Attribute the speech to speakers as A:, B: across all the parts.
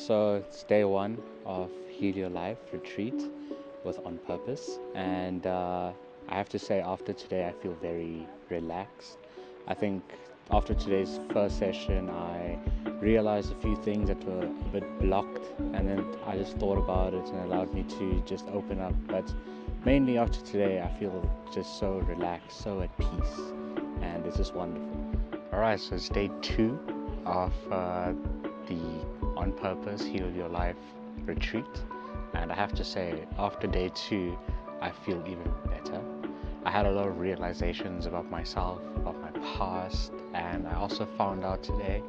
A: So it's day one of Heal Your Life retreat with On Purpose, and I have to say, after today, I feel very relaxed. I think after today's first session, I realized a few things that were a bit blocked, and then I just thought about it and it allowed me to just open up. But mainly after today, I feel just so relaxed, so at peace, and it's just wonderful. Alright, so it's day two of the On Purpose Heal Your Life retreat, and I have to say, after day two, I feel even better. I had a lot of realizations about myself, about my past, and I also found out today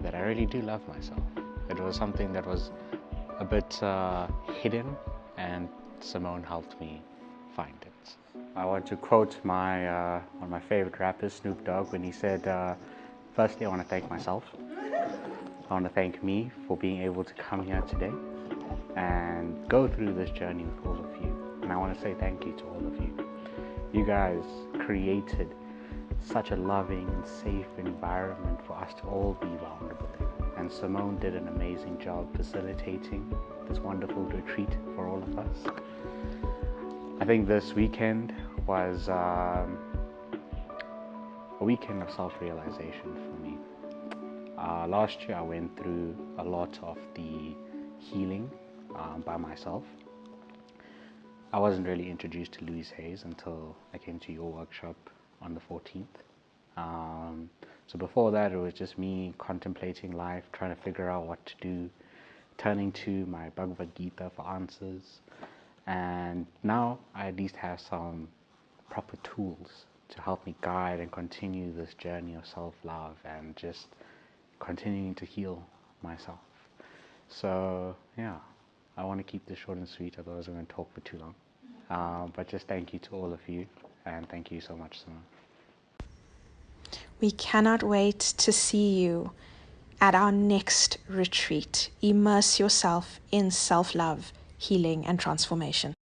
A: that I really do love myself. It was something that was a bit hidden, and Simone helped me find it. I want to quote one of my favorite rappers, Snoop Dogg, when he said, firstly, I want to thank myself. I want to thank me for being able to come here today and go through this journey with all of you. And I want to say thank you to all of you. You guys created such a loving and safe environment for us to all be vulnerable in. And Simone did an amazing job facilitating this wonderful retreat for all of us. I think this weekend was a weekend of self-realization for me. Last year I went through a lot of the healing by myself. I wasn't really introduced to Louise Hayes until I came to your workshop on the 14th. So before that, it was just me contemplating life, trying to figure out what to do, turning to my Bhagavad Gita for answers. And now I at least have some proper tools to help me guide and continue this journey of self-love and just continuing to heal myself. So yeah, I want to keep this short and sweet, otherwise I'm going to talk for too long. But just thank you to all of you, and thank you so much, Simone.
B: We cannot wait to see you at our next retreat. Immerse yourself in self-love, healing, and transformation.